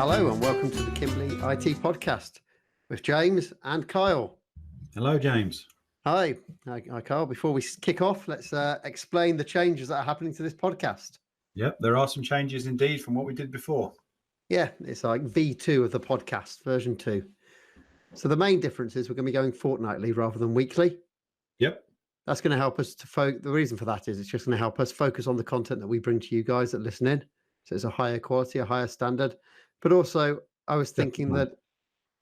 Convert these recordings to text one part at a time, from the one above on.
Hello and welcome to the Kimbley IT Podcast with James and Kyle. Hello, James. Hi, Kyle. Before we kick off, let's explain the changes that are happening to this podcast. Yep, there are some changes indeed from what we did before. Yeah, it's like V2 of the podcast, version 2. So the main difference is we're going to be going fortnightly rather than weekly. Yep. That's going to help us to the reason for that is it's just going to help us focus on the content that we bring to you guys that listen in. So it's a higher quality, a higher standard. But also, I was thinking that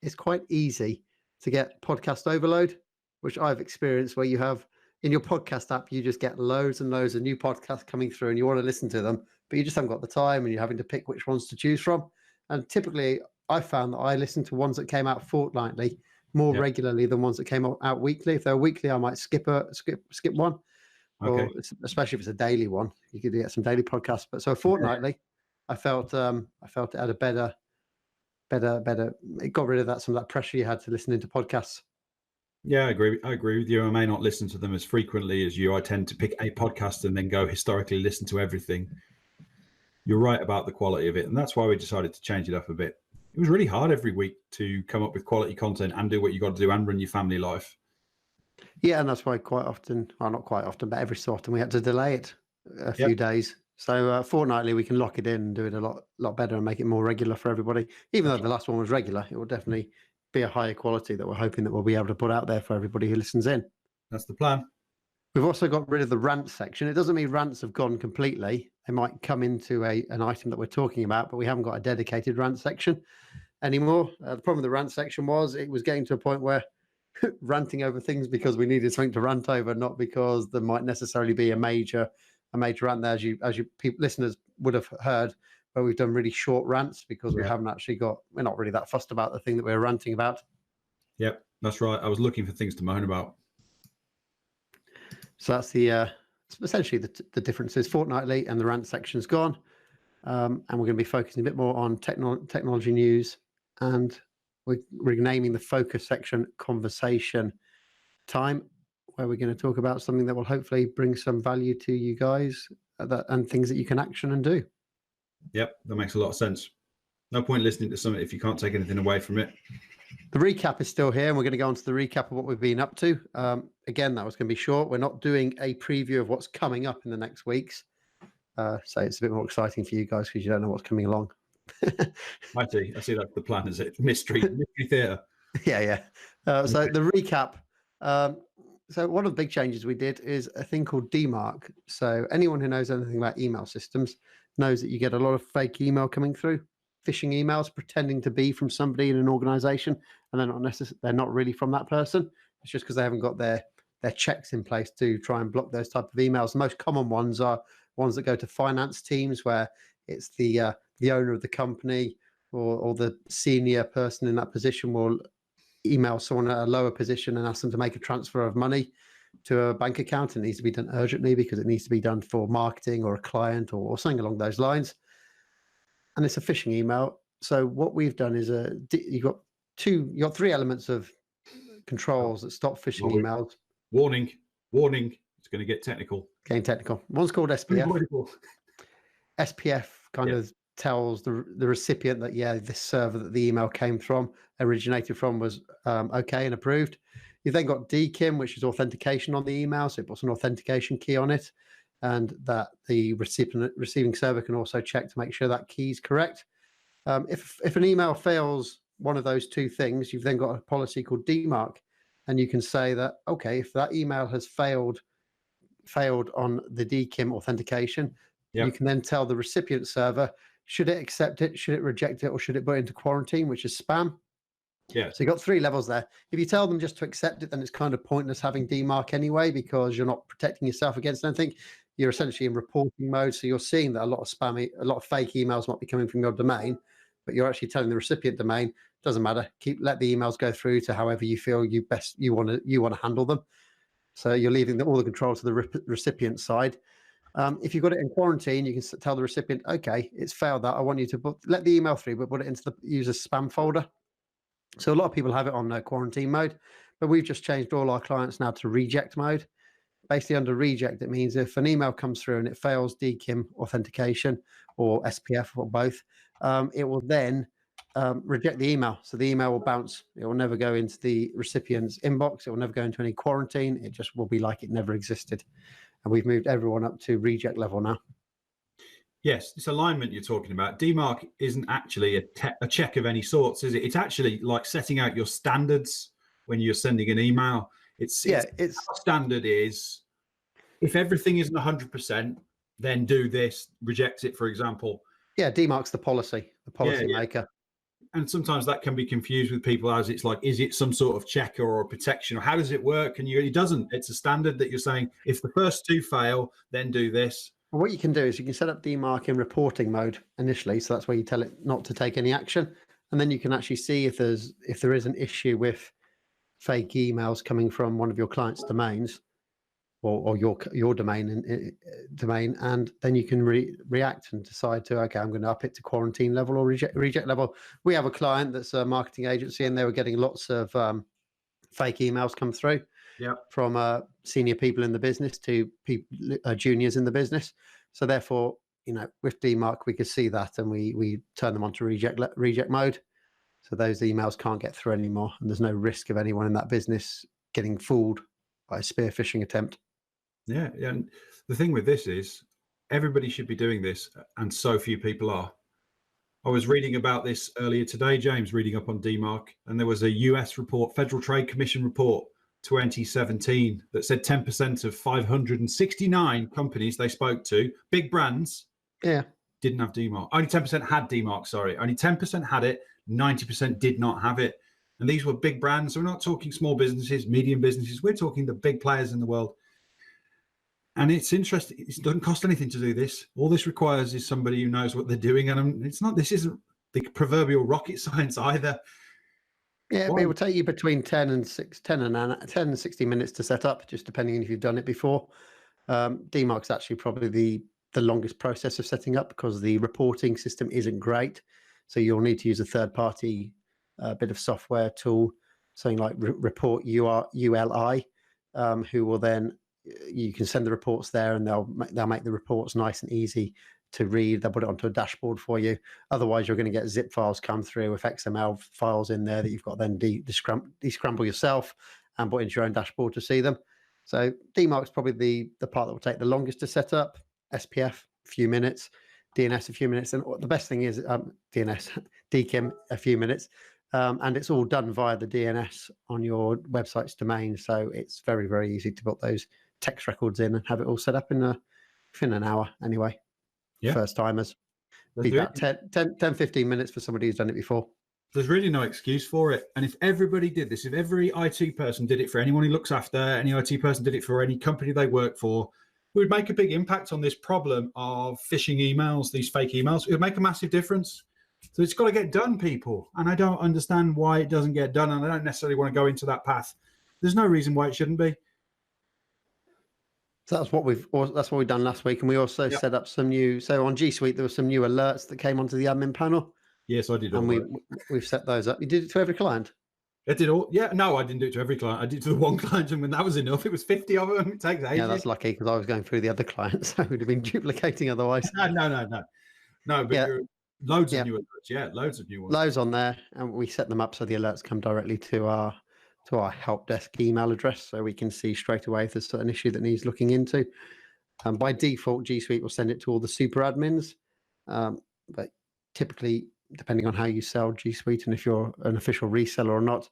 it's quite easy to get podcast overload, which I've experienced where you have in your podcast app, you just get loads and loads of new podcasts coming through and you want to listen to them, but you just haven't got the time and you're having to pick which ones to choose from. And typically, I found that I listen to ones that came out fortnightly more regularly than ones that came out weekly. If they're weekly, I might skip one, or especially if it's a daily one, you could get some daily podcasts. But so fortnightly, I felt it had a better. It got rid of some of that pressure you had to listen into podcasts. Yeah, I agree with you. I may not listen to them as frequently as you. I tend to pick a podcast and then go historically listen to everything. You're right about the quality of it, and that's why we decided to change it up a bit. It was really hard every week to come up with quality content and do what you got to do and run your family life. Yeah, and that's why quite often, well, not quite often, but every so often we had to delay it a few days. So fortnightly, we can lock it in and do it a lot better and make it more regular for everybody. Even though the last one was regular, it will definitely be a higher quality that we're hoping that we'll be able to put out there for everybody who listens in. That's the plan. We've also got rid of the rant section. It doesn't mean rants have gone completely. They might come into an item that we're talking about, but we haven't got a dedicated rant section anymore. The problem with the rant section was it was getting to a point where ranting over things because we needed something to rant over, not because there might necessarily be a major rant there, as you listeners would have heard, where we've done really short rants because we're not really that fussed about the thing that we're ranting about. Yep, that's right. I was looking for things to moan about. So that's essentially the differences. Fortnightly and the rant section's gone, and we're going to be focusing a bit more on technology news, and we're renaming the focus section Conversation Time, where we're going to talk about something that will hopefully bring some value to you guys and things that you can action and do. Yep, that makes a lot of sense. No point listening to something if you can't take anything away from it. The recap is still here, and we're going to go on to the recap of what we've been up to. Again, that was going to be short. We're not doing a preview of what's coming up in the next weeks. So it's a bit more exciting for you guys because you don't know what's coming along. I see that's the plan, is it? Mystery theatre. Yeah. So the recap. So one of the big changes we did is a thing called DMARC. So anyone who knows anything about email systems knows that you get a lot of fake email coming through, phishing emails pretending to be from somebody in an organization, and they're not really from that person. It's just because they haven't got their checks in place to try and block those type of emails. The most common ones are ones that go to finance teams where it's the owner of the company or the senior person in that position will email someone at a lower position and ask them to make a transfer of money to a bank account. It needs to be done urgently because it needs to be done for marketing or a client or something along those lines. And it's a phishing email. So what we've done is you got three elements of controls that stop phishing emails. Warning. It's going to get technical. Getting technical. One's called SPF. SPF kind of tells the recipient that, this server that the email originated from was okay and approved. You've then got DKIM, which is authentication on the email. So it puts an authentication key on it, and that the receiving server can also check to make sure that key is correct. If an email fails one of those two things, you've then got a policy called DMARC, and you can say that, okay, if that email has failed on the DKIM authentication, you can then tell the recipient server, should it accept it, should it reject it, or should it put it into quarantine, which is spam. Yeah. So you've got three levels there. If you tell them just to accept it, then it's kind of pointless having DMARC anyway, because you're not protecting yourself against anything. You're essentially in reporting mode. So you're seeing that a lot of fake emails might be coming from your domain, but you're actually telling the recipient domain, doesn't matter, let the emails go through to however you feel you want to handle them. So you're leaving all the control to the recipient side. If you've got it in quarantine, you can tell the recipient, okay, it's failed that. I want you to let the email through, but put it into the user's spam folder. So a lot of people have it on quarantine mode, but we've just changed all our clients now to reject mode. Basically under reject, it means if an email comes through and it fails DKIM authentication or SPF or both, it will then reject the email. So the email will bounce. It will never go into the recipient's inbox. It will never go into any quarantine. It just will be like it never existed. And we've moved everyone up to reject level now. Yes, this alignment you're talking about, DMARC isn't actually a check of any sorts, is it? It's actually like setting out your standards when you're sending an email. It's our standard is, if everything isn't 100%, then do this, reject it, for example. Yeah, DMARC's the policy maker. And sometimes that can be confused with people as it's like, is it some sort of checker or a protection, or how does it work? And it doesn't. It's a standard that you're saying, if the first two fail, then do this. Well, what you can do is you can set up DMARC in reporting mode initially. So that's where you tell it not to take any action. And then you can actually see if there is an issue with fake emails coming from one of your clients' domains or your domain, and then you can react and decide to, okay, I'm going to up it to quarantine level or reject level. We have a client that's a marketing agency, and they were getting lots of fake emails come through from senior people in the business to juniors in the business. So therefore, with DMARC, we could see that, and we turn them onto reject mode. So those emails can't get through anymore, and there's no risk of anyone in that business getting fooled by a spear phishing attempt. Yeah, and the thing with this is everybody should be doing this, and so few people are. I was reading about this earlier today, James, reading up on DMARC, and there was a US report, Federal Trade Commission report 2017, that said 10% of 569 companies they spoke to, big brands, didn't have DMARC. Only 10% had DMARC, sorry. Only 10% had it, 90% did not have it. And these were big brands. So we're not talking small businesses, medium businesses. We're talking the big players in the world. And it's interesting. It doesn't cost anything to do this. All this requires is somebody who knows what they're doing. And this isn't the proverbial rocket science either. Yeah, it will take you between 10 and 60 minutes to set up, just depending on if you've done it before. DMARC's actually probably the longest process of setting up, because the reporting system isn't great. So you'll need to use a third-party bit of software tool, something like Report ULI, who will then, you can send the reports there, and they'll make the reports nice and easy to read. They'll put it onto a dashboard for you. Otherwise, you're going to get zip files come through with XML files in there that you've got then descramble yourself and put into your own dashboard to see them. So DMARC's probably the part that will take the longest to set up. SPF, a few minutes. DNS, a few minutes. And the best thing is DKIM, a few minutes. And it's all done via the DNS on your website's domain. So it's very, very easy to put those text records in and have it all set up within an hour anyway. Yeah. First timers. Be about 10, 15 minutes for somebody who's done it before. There's really no excuse for it. And if everybody did this, if every IT person did it for anyone he looks after, any IT person did it for any company they work for, we would make a big impact on this problem of phishing emails, these fake emails. It would make a massive difference. So it's got to get done, people. And I don't understand why it doesn't get done. And I don't necessarily want to go into that path. There's no reason why it shouldn't be. So that's what we've done last week. And we also set up some new, so on G Suite, there were some new alerts that came onto the admin panel. Yes, I did. And we've set those up. You did it to every client? I did all. Yeah, no, I didn't do it to every client. I did it to the one client, and when that was enough, it was 50 of them. It takes ages. Yeah, that's lucky, because I was going through the other clients. So I would have been duplicating otherwise. No. But loads of new alerts. Yeah, loads of new ones. Loads on there, and we set them up so the alerts come directly to our help desk email address, so we can see straight away if there's an issue that needs looking into. By default, G Suite will send it to all the super admins, but typically, depending on how you sell G Suite and if you're an official reseller or not,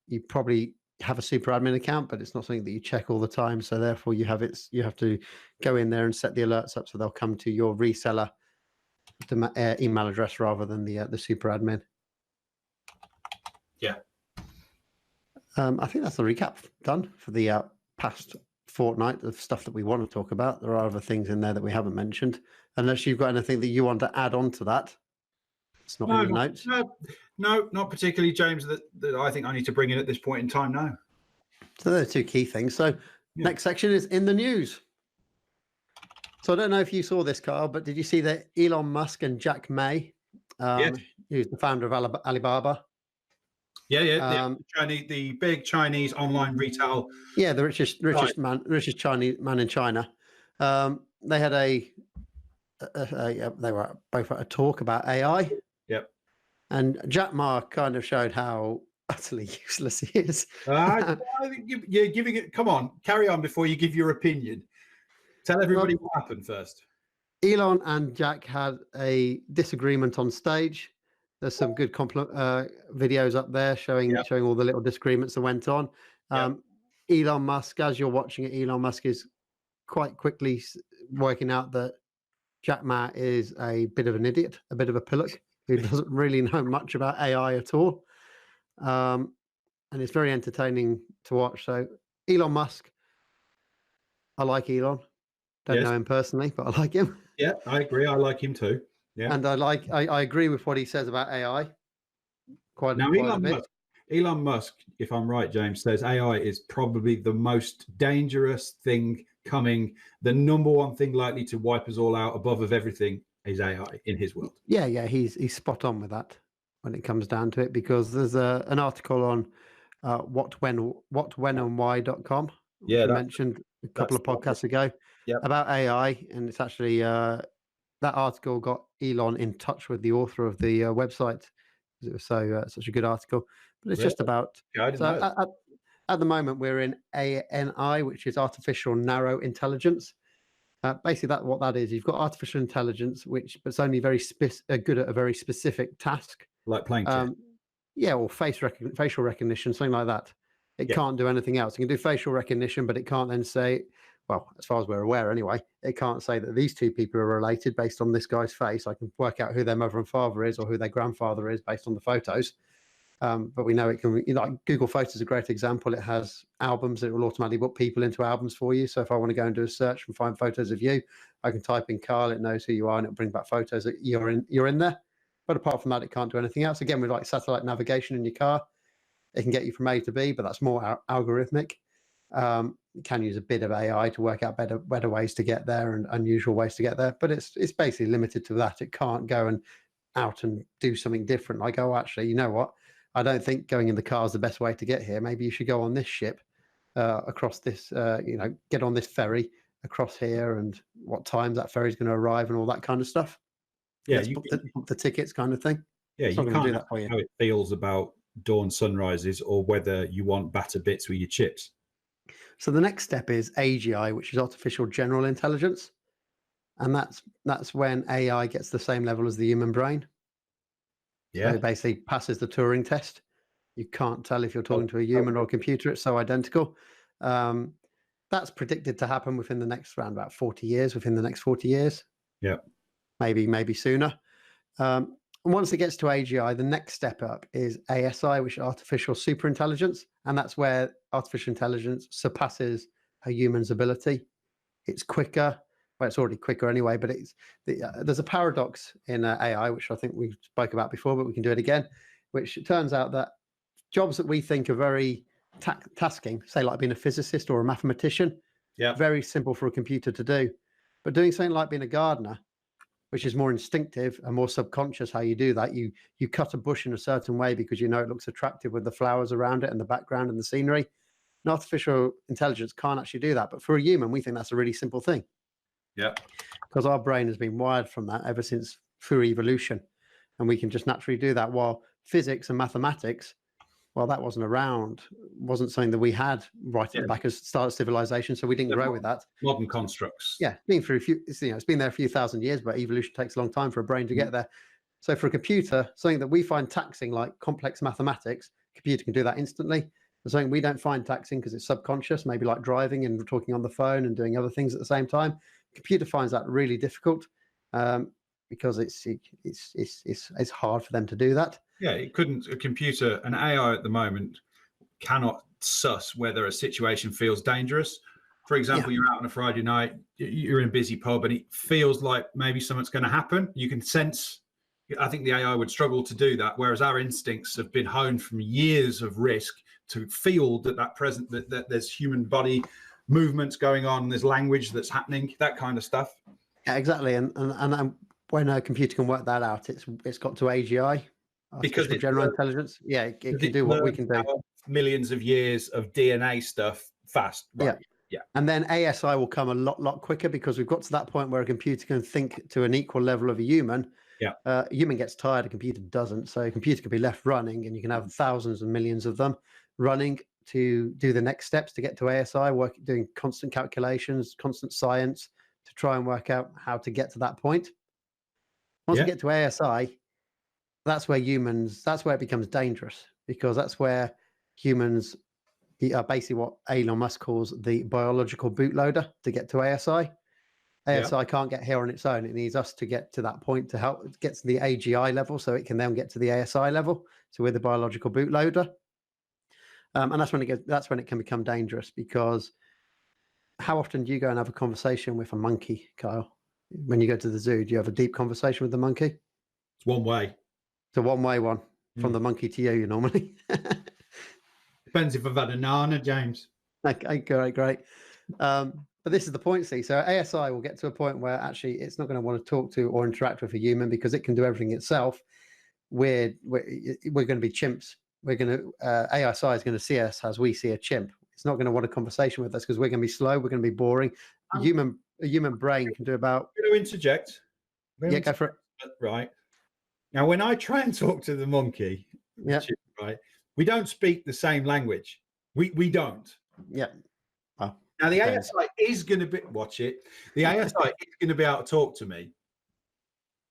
you probably have a super admin account, but it's not something that you check all the time. So therefore, you have to go in there and set the alerts up so they'll come to your reseller email address rather than the super admin. Yeah. I think that's the recap done for the past fortnight of stuff that we want to talk about. There are other things in there that we haven't mentioned, unless you've got anything that you want to add on to that. It's not in the notes. No, not particularly, James, that I think I need to bring in at this point in time now. So there are two key things. So next section is in the news. So I don't know if you saw this, Carl, but did you see that Elon Musk and Jack Ma, who's the founder of Alibaba? The big Chinese online retail. Yeah, the richest Chinese man in China. They had they were both at a talk about AI. Yep. And Jack Ma kind of showed how utterly useless he is. I think you're giving it. Come on, carry on before you give your opinion. Tell everybody what happened first. Elon and Jack had a disagreement on stage. There's some good videos up there showing all the little disagreements that went on. Elon Musk, as you're watching it, Elon Musk is quite quickly working out that Jack Ma is a bit of an idiot, a bit of a pillock who doesn't really know much about AI at all. And it's very entertaining to watch. So Elon Musk, I like Elon. Don't know him personally, but I like him. Yeah, I agree. I like him too. Yeah, and I agree with what he says about AI. Quite a bit. Elon Musk, if I'm right, James, says AI is probably the most dangerous thing coming. The number one thing likely to wipe us all out above of everything is AI in his world. Yeah, he's spot on with that when it comes down to it, because there's an article on whatwhenandwhy.com. Yeah, I mentioned a couple of podcasts ago about AI, and it's actually that article got Elon in touch with the author of the website because it was such a good article. But it's just about at the moment we're in ANI, which is artificial narrow intelligence. Basically, what that is, you've got artificial intelligence, but it's only very good at a very specific task, like playing chess. Or facial recognition, something like that. It can't do anything else. It can do facial recognition, but it can't then say, well, as far as we're aware anyway, it can't say that these two people are related based on this guy's face. I can work out who their mother and father is or who their grandfather is based on the photos. But we know it can, like Google Photos is a great example. It has albums. It will automatically put people into albums for you. So if I want to go and do a search and find photos of you, I can type in Carl, it knows who you are, and it'll bring back photos that you're in there. But apart from that, it can't do anything else. Again, with like satellite navigation in your car, it can get you from A to B, but that's more algorithmic. You can use a bit of AI to work out better ways to get there and unusual ways to get there. But it's basically limited to that. It can't go out and do something different. Like, oh, actually, you know what? I don't think going in the car is the best way to get here. Maybe you should go on this ship across this, get on this ferry across here, and what time that ferry is going to arrive and all that kind of stuff. Yeah, book the tickets kind of thing. Yeah, you can't do that for you. How it feels about dawn sunrises or whether you want batter bits with your chips. So the next step is AGI, which is artificial general intelligence. And that's when AI gets the same level as the human brain. Yeah. So it basically passes the Turing test. You can't tell if you're talking to a human or a computer. It's so identical. That's predicted to happen within the next around about 40 years, Yeah. Maybe sooner. And once it gets to AGI, the next step up is ASI, which is artificial superintelligence. And that's where artificial intelligence surpasses a human's ability. It's quicker. Well, it's already quicker anyway, but there's a paradox in AI, which I think we spoke about before, but we can do it again, which it turns out that jobs that we think are very tasking, say like being a physicist or a mathematician, very simple for a computer to do. But doing something like being a gardener, which is more instinctive and more subconscious how you do that, you cut a bush in a certain way because you know it looks attractive with the flowers around it and the background and the scenery. And artificial intelligence can't actually do that. But for a human, we think that's a really simple thing. Yeah. Because our brain has been wired from that ever since through evolution. And we can just naturally do that. While physics and mathematics, well, that wasn't around, wasn't something that we had right at the back of start of civilization. So we didn't grow with that. Modern constructs. Yeah. It's been there a few thousand years, but evolution takes a long time for a brain to get there. So for a computer, something that we find taxing, like complex mathematics, computer can do that instantly. But something we don't find taxing because it's subconscious, maybe like driving and talking on the phone and doing other things at the same time. Computer finds that really difficult because it's hard for them to do that. Yeah, it couldn't. A computer, an AI at the moment cannot suss whether a situation feels dangerous. For example, you're out on a Friday night, you're in a busy pub, and it feels like maybe something's going to happen. You can sense. I think the AI would struggle to do that, whereas our instincts have been honed from years of risk to feel that there's human body movements going on, there's language that's happening, that kind of stuff. Yeah, exactly. And when a computer can work that out, it's got to AGI, because it's general intelligence. Yeah, it can do what we can do. Millions of years of DNA stuff fast. Right? Yeah. And then ASI will come a lot quicker because we've got to that point where a computer can think to an equal level of a human. Yeah. A human gets tired, a computer doesn't. So a computer could be left running, and you can have thousands and millions of them running to do the next steps to get to ASI, doing constant calculations, constant science to try and work out how to get to that point. Once you get to ASI, that's where it becomes dangerous, because that's where humans are basically what Elon Musk calls the biological bootloader to get to ASI. ASI can't get here on its own. It needs us to get to that point to help get to the AGI level, so it can then get to the ASI level. So we're the biological bootloader, and that's when it can become dangerous. Because how often do you go and have a conversation with a monkey, Kyle? When you go to the zoo, do you have a deep conversation with the monkey? It's one way. It's a one-way one from the monkey to you normally. Depends if I've had a nana, James. Okay, great. But this is the point, see. So ASI will get to a point where actually it's not going to want to talk to or interact with a human because it can do everything itself. We're going to be chimps. ASI is going to see us as we see a chimp. It's not going to want a conversation with us because we're going to be slow. We're going to be boring. A human brain can do about. I'm going to interject. Go for it. Right. Now, when I try and talk to the monkey, chimp, right, we don't speak the same language. We don't. Yeah. Well, now the ASI is going to be The ASI is going to be able to talk to me.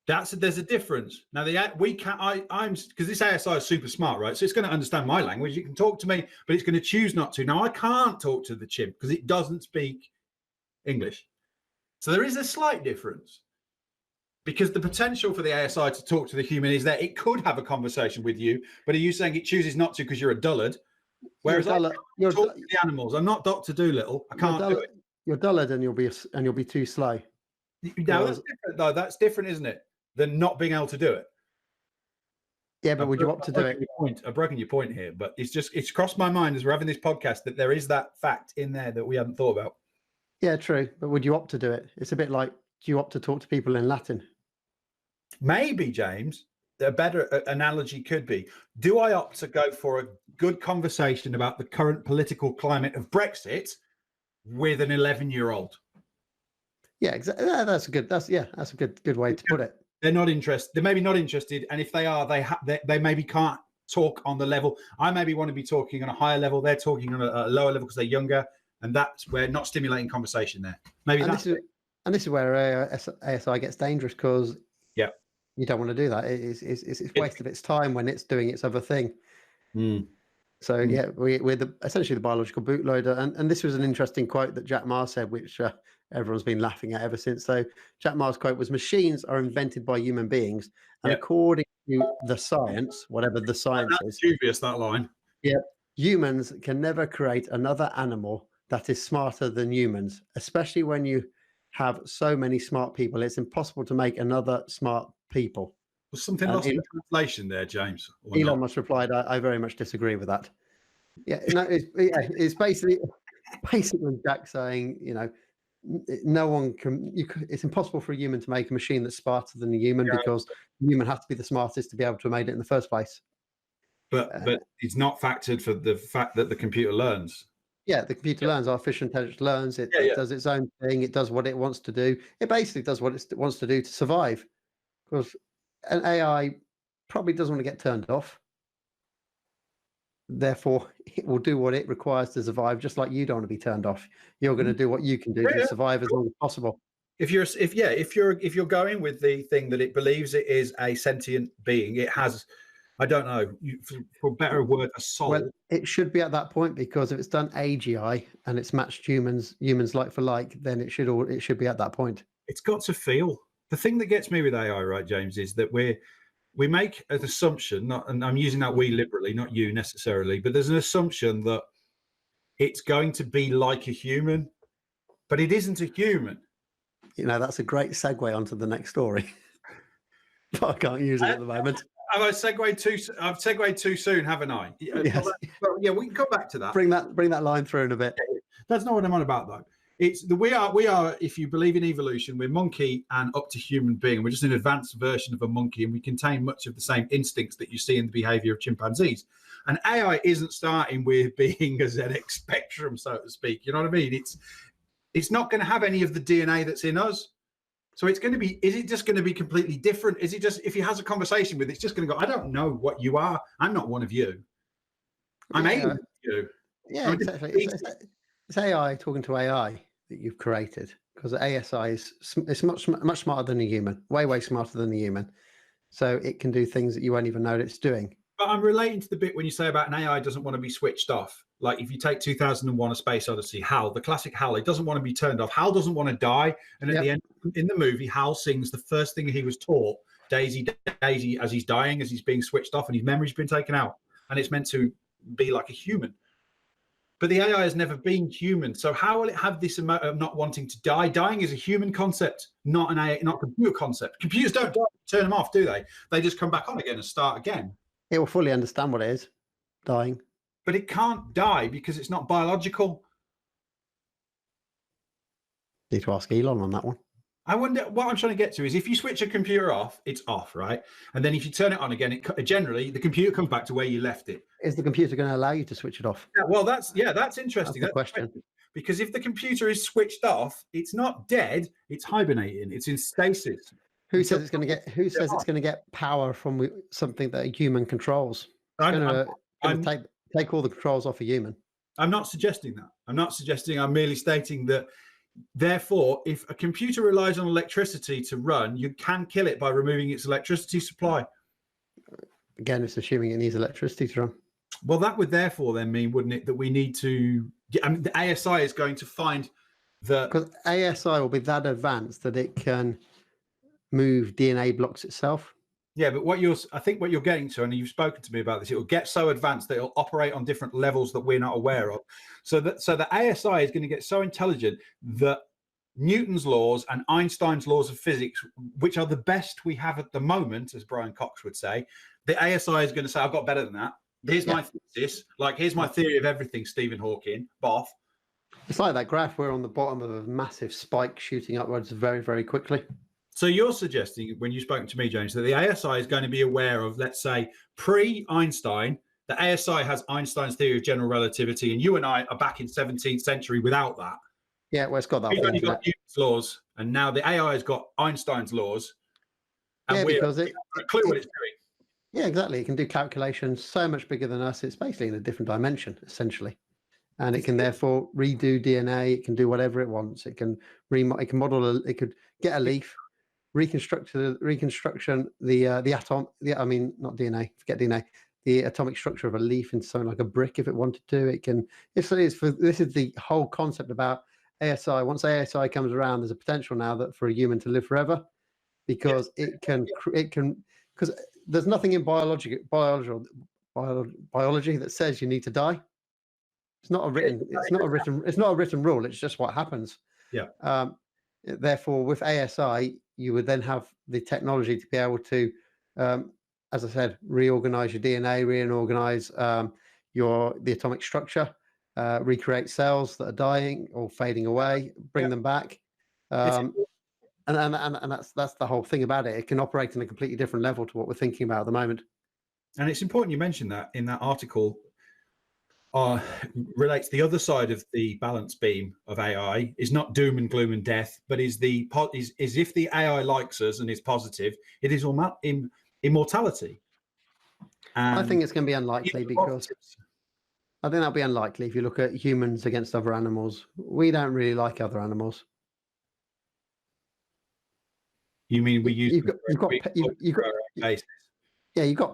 There's a difference. Now I'm because this ASI is super smart, right? So it's going to understand my language. It can talk to me, but it's going to choose not to. Now I can't talk to the chimp because it doesn't speak English. So there is a slight difference. Because the potential for the ASI to talk to the human is that it could have a conversation with you, but are you saying it chooses not to because you're a dullard? Whereas I talk to the animals. I'm not Dr. Dolittle. I can't do it. You're dullard and you'll be too slow. Now that's different, though. That's different, isn't it? Than not being able to do it. Yeah, but would you opt to do it? I've broken your point here, but it's crossed my mind as we're having this podcast that there is that fact in there that we hadn't thought about. Yeah, true. But would you opt to do it? It's a bit like, do you opt to talk to people in Latin? Maybe, James, a better analogy could be, do I opt to go for a good conversation about the current political climate of Brexit with an 11-year-old? Yeah, exactly. That's a good way to put it. They're not interested. They're maybe not interested. And if they are, they maybe can't talk on the level. I maybe want to be talking on a higher level. They're talking on a lower level because they're younger. And that's where not stimulating conversation there. Maybe this is where ASI gets dangerous, because you don't want to do that. It's a waste of its time when it's doing its other thing. So we're essentially the biological bootloader. And this was an interesting quote that Jack Ma said, which everyone's been laughing at ever since. So Jack Ma's quote was, "Machines are invented by human beings, and according to the science, whatever the science is." Dubious, that line. Yeah, humans can never create another animal that is smarter than humans, especially when you have so many smart people. It's impossible to make another smart people. Was something lost in translation there, James? Elon Musk replied, I very much disagree with that. Yeah, no, it's basically Jack saying, no one can. It's impossible for a human to make a machine that's smarter than a human, because the human has to be the smartest to be able to have made it in the first place. But it's not factored for the fact that the computer learns. Yeah, the computer learns. Artificial intelligence learns. It does its own thing. It does what it wants to do. It basically does what it wants to do to survive. Because an AI probably doesn't want to get turned off. Therefore, it will do what it requires to survive, just like you don't want to be turned off. You're going to do what you can do to survive as long as possible. If you're going with the thing that it believes it is a sentient being, it has, I don't know, for better word, a soul. Well, it should be at that point, because if it's done AGI and it's matched humans like for like, then it should be at that point. It's got to feel. The thing that gets me with AI, right, James, is that we make an assumption, and I'm using that we liberally, not you necessarily, but there's an assumption that it's going to be like a human, but it isn't a human. That's a great segue onto the next story. But I can't use it at the moment. I've segued too soon, haven't I? Yes. Well, yeah, we can come back to that. Bring that line through in a bit. That's not what I'm on about, though. It's we are. If you believe in evolution, we're monkey and up to human being. We're just an advanced version of a monkey, and we contain much of the same instincts that you see in the behavior of chimpanzees. And AI isn't starting with being a ZX spectrum, so to speak. You know what I mean? It's not going to have any of the DNA that's in us. So it's going to be, is it just going to be completely different? Is it just, if he has a conversation with it, it's just going to go, I don't know what you are. I'm not one of you. I'm alien to you. Yeah, exactly. It's AI talking to AI that you've created, because ASI is much smarter than a human, way smarter than a human. So it can do things that you won't even know that it's doing. But I'm relating to the bit when you say about an AI doesn't want to be switched off. Like if you take 2001: A Space Odyssey, Hal, the classic Hal, it doesn't want to be turned off. Hal doesn't want to die. And at the end, in the movie, Hal sings the first thing he was taught, Daisy, Daisy, as he's dying, as he's being switched off and his memory's been taken out. And it's meant to be like a human. But the AI has never been human. So how will it have this amount of not wanting to die? Dying is a human concept, not an AI, not a computer concept. Computers don't die, turn them off, do they? They just come back on again and start again. It will fully understand what it is, dying. But it can't die because it's not biological. Need to ask Elon on that one. I wonder, what I'm trying to get to is if you switch a computer off, it's off, right? And then if you turn it on again, generally the computer comes back to where you left it. Is the computer going to allow you to switch it off? Yeah, well, that's interesting. That's the question. Because if the computer is switched off, it's not dead, it's hibernating, it's in stasis. Who says it's going to get power from something that a human controls? It's going to take all the controls off a human. I'm not suggesting that. I'm merely stating that, therefore, if a computer relies on electricity to run, you can kill it by removing its electricity supply. Again, it's assuming it needs electricity to run. Well, that would therefore then mean, wouldn't it, that we need to... I mean, the ASI is going to find that... Because ASI will be that advanced that it can move DNA blocks itself. Yeah, but I think what you're getting to, and you've spoken to me about this, it will get so advanced that it'll operate on different levels that we're not aware of. So the ASI is going to get so intelligent that Newton's laws and Einstein's laws of physics, which are the best we have at the moment, as Brian Cox would say, the ASI is going to say, I've got better than that. Here's my thesis. Like, here's my theory of everything, Stephen Hawking, Boff. It's like that graph. We're on the bottom of a massive spike shooting upwards very, very quickly. So you're suggesting, when you've spoken to me, James, that the ASI is going to be aware of, let's say, pre-Einstein, the ASI has Einstein's theory of general relativity, and you and I are back in 17th century without that. Yeah, well, it's got that. We've only got Newton's laws, and now the AI has got Einstein's laws. And we have a clue what it's doing. Yeah, exactly. It can do calculations so much bigger than us. It's basically in a different dimension, essentially. And it can therefore redo DNA. It can do whatever it wants. It can model. It could get a leaf, reconstruction, the atom. I mean, not DNA. Forget DNA. The atomic structure of a leaf into something like a brick, if it wanted to. It can. This is the whole concept about ASI. Once ASI comes around, there's a potential now that for a human to live forever, because it can because there's nothing in biology that says you need to die. It's not a written rule. It's just what happens. Yeah. Therefore, with ASI, you would then have the technology to be able to, as I said, reorganize your DNA, reorganize the atomic structure, recreate cells that are dying or fading away, bring them back. And that's the whole thing about it. It can operate in a completely different level to what we're thinking about at the moment. And it's important you mentioned that in that article. Relates the other side of the balance beam of AI is not doom and gloom and death, but is if the AI likes us and is positive, it is immortality. And I think it's going to be unlikely, because I think that'll be unlikely if you look at humans against other animals. We don't really like other animals. You mean we use you've got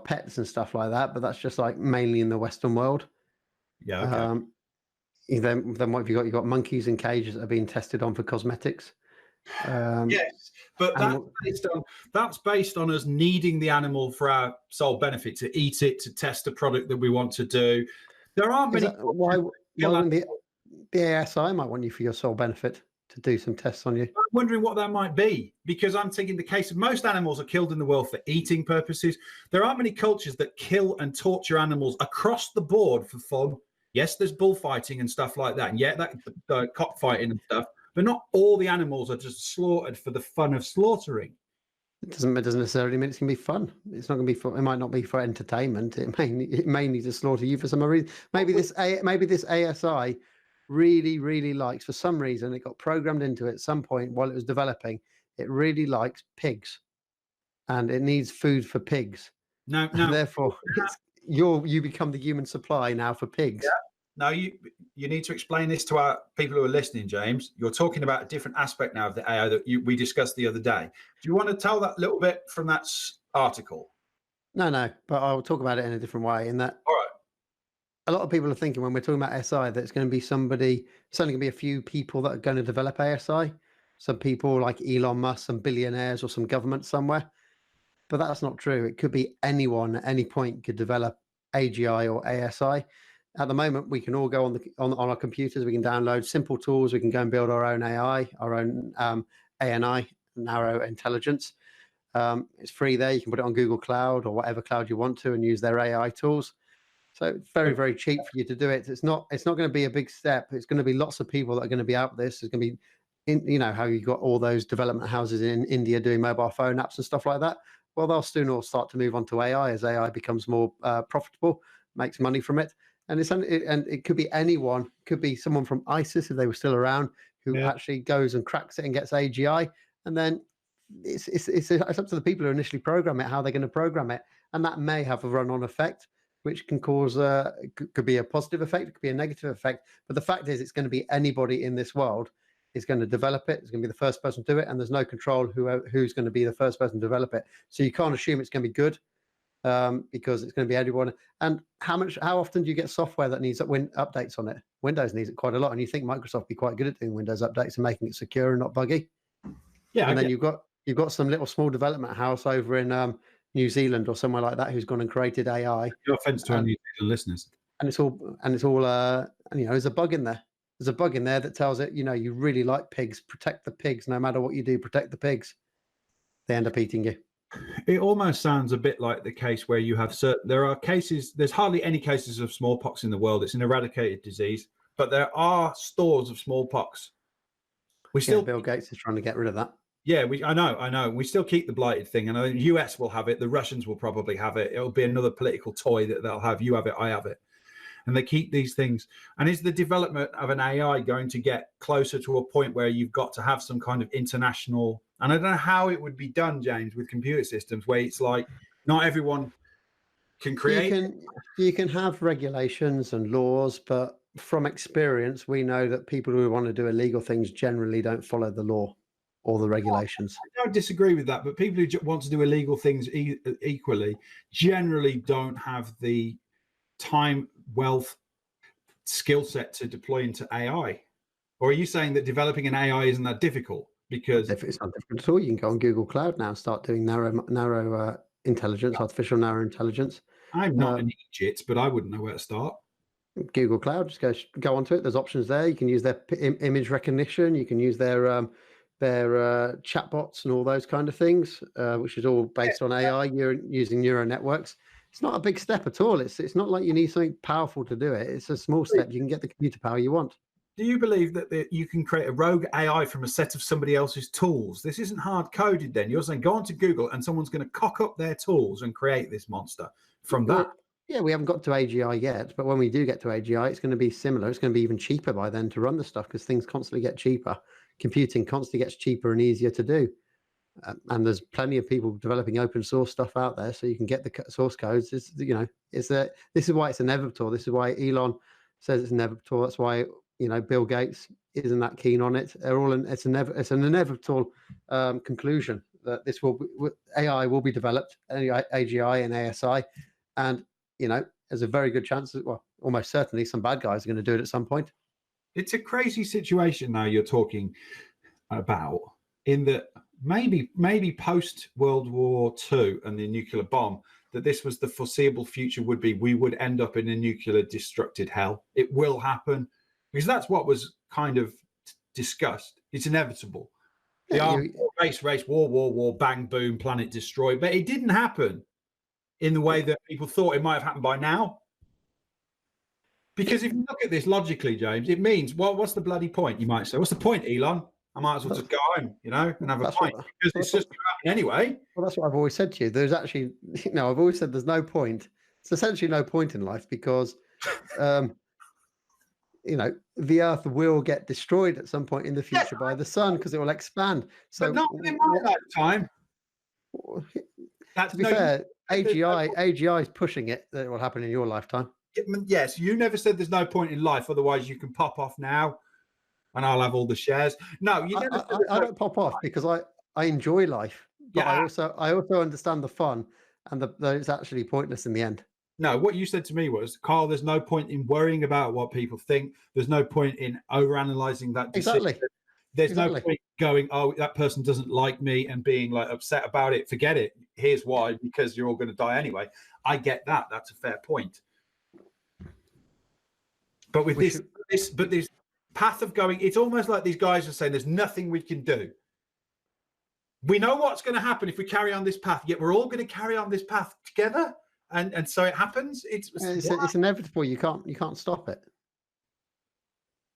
pets and stuff like that, but that's just like mainly in the Western world. Yeah. Okay. Then what have you got? You've got monkeys in cages that are being tested on for cosmetics. Yes, but that's based on us needing the animal for our sole benefit, to eat it, to test a product that we want to do. There aren't many. Why wouldn't the ASI might want you for your sole benefit to do some tests on you? I'm wondering what that might be, because I'm thinking the case of most animals are killed in the world for eating purposes. There aren't many cultures that kill and torture animals across the board for fun. Yes, there's bullfighting and stuff like that, and that cockfighting and stuff, but not all the animals are just slaughtered for the fun of slaughtering. It doesn't necessarily mean it's going to be fun. It's not going to be for. It might not be for entertainment. It may need to slaughter you for some reason. Maybe this ASI really likes, for some reason, it got programmed into it at some point while it was developing. It really likes pigs, and it needs food for pigs. No. Therefore, you become the human supply now for pigs. Yeah. No, you need to explain this to our people who are listening, James. You're talking about a different aspect now of the AI that we discussed the other day. Do you want to tell that little bit from that article? No, but I'll talk about it in a different way. In that, All right. a lot of people are thinking when we're talking about SI that it's going to be it's only going to be a few people that are going to develop ASI. Some people like Elon Musk, some billionaires, or some government somewhere. But that's not true. It could be anyone at any point could develop AGI or ASI. At the moment, we can all go on our computers. We can download simple tools. We can go and build our own AI, our own ANI, narrow intelligence. It's free there. You can put it on Google Cloud or whatever cloud you want to and use their AI tools. So it's very, very cheap for you to do it. It's not going to be a big step. It's going to be lots of people that are going to be out this. There's going to be, how you got all those development houses in India doing mobile phone apps and stuff like that. Well, they'll soon all start to move on to AI as AI becomes more profitable, makes money from it. And it could be anyone. It could be someone from ISIS if they were still around who actually goes and cracks it and gets AGI. And then it's up to the people who initially program it how they're going to program it, and that may have a run-on effect, which can cause could be a positive effect, it could be a negative effect. But the fact is, it's going to be anybody in this world is going to develop it. It's going to be the first person to do it, and there's no control who's going to be the first person to develop it. So you can't assume it's going to be good. Because it's going to be anyone. And how often do you get software that needs updates on it? Windows needs it quite a lot, and you think Microsoft would be quite good at doing Windows updates and making it secure and not buggy. Yeah, and then you've got some little small development house over in New Zealand or somewhere like that who's gone and created AI. No offense to our New Zealand listeners. And it's all there's a bug in there. There's a bug in there that tells it, you really like pigs, protect the pigs. No matter what you do, protect the pigs. They end up eating you. It almost sounds a bit like the case where you have there's hardly any cases of smallpox in the world. It's an eradicated disease, but there are stores of smallpox. Bill Gates is trying to get rid of that. Yeah, I know. We still keep the blighted thing, and the US will have it. The Russians will probably have it. It'll be another political toy that they'll have. You have it, I have it. And they keep these things. And is the development of an AI going to get closer to a point where you've got to have some kind of international, and I don't know how it would be done, James, with computer systems, where it's like not everyone can create. You can have regulations and laws, but from experience, we know that people who want to do illegal things generally don't follow the law or the regulations. I don't disagree with that, but people who want to do illegal things equally generally don't have the time, wealth, skill set to deploy into AI. Or are you saying that developing an AI isn't that difficult? Because if it's not difficult at all, you can go on Google Cloud now, start doing narrow intelligence, artificial narrow intelligence. I'm not an Egypt, but I wouldn't know where to start. Google Cloud, just go onto it. There's options there. You can use their image recognition. You can use their chatbots and all those kind of things, which is all based on AI. You're using neural networks. It's not a big step at all. It's not like you need something powerful to do it. It's a small step. You can get the computer power you want. Do you believe that you can create a rogue AI from a set of somebody else's tools? This isn't hard coded then. You're saying go onto Google and someone's going to cock up their tools and create this monster from that. Yeah, we haven't got to AGI yet, but when we do get to AGI, it's going to be similar. It's going to be even cheaper by then to run the stuff because things constantly get cheaper. Computing constantly gets cheaper and easier to do. And there's plenty of people developing open source stuff out there, so you can get the source codes. This is why it's inevitable. This is why Elon says it's inevitable. That's why Bill Gates isn't that keen on it. It's an inevitable conclusion that AI will be developed, AGI and ASI, and there's a very good chance that, well, almost certainly some bad guys are going to do it at some point. It's a crazy situation now you're talking about, in that maybe post World War II and the nuclear bomb, that this was the foreseeable future would be. We would end up in a nuclear destructed hell. It will happen because that's what was kind of discussed. It's inevitable. Race, war, bang, boom, planet destroyed. But it didn't happen in the way that people thought it might have happened by now. Because if you look at this logically, James, it means, well, what's the bloody point? You might say, what's the point, Elon? I might as well just go home, and have a pint because it's just going to happen anyway. Well, that's what I've always said to you. There's actually, I've always said there's no point. It's essentially no point in life because the Earth will get destroyed at some point in the future by the sun because it will expand. So, but not in my lifetime. To be fair, AGI is pushing it that it will happen in your lifetime. Yes, you never said there's no point in life, otherwise you can pop off now and I'll have all the shares. No, you never said I don't pop off because I enjoy life, but I also understand the fun and that it's actually pointless in the end. No, what you said to me was, Carl, there's no point in worrying about what people think. There's no point in overanalyzing that decision. Exactly. There's no point going, oh, that person doesn't like me and being like upset about it. Forget it. Here's why, because you're all going to die anyway. I get that. That's a fair point. But with this path of going, it's almost like these guys are saying there's nothing we can do. We know what's going to happen if we carry on this path, yet we're all going to carry on this path together. And so it happens. It's inevitable. You can't stop it.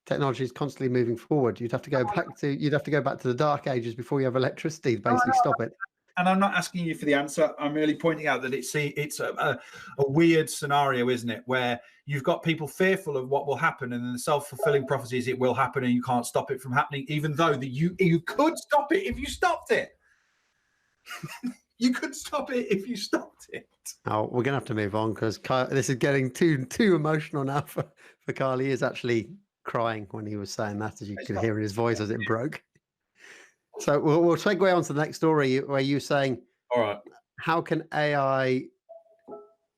Technology is constantly moving forward. You'd have to go back to the dark ages before you have electricity to basically stop it. And I'm not asking you for the answer. I'm merely pointing out that it's a weird scenario, isn't it? Where you've got people fearful of what will happen, and then the self-fulfilling prophecy is it will happen, and you can't stop it from happening, even though you could stop it if you stopped it. You could stop it if you stopped it. Oh, we're gonna have to move on because this is getting too emotional now for Carl. He is actually crying when he was saying that, as you could hear in his voice as it broke. So we'll segue on to the next story where you're saying, all right, how can AI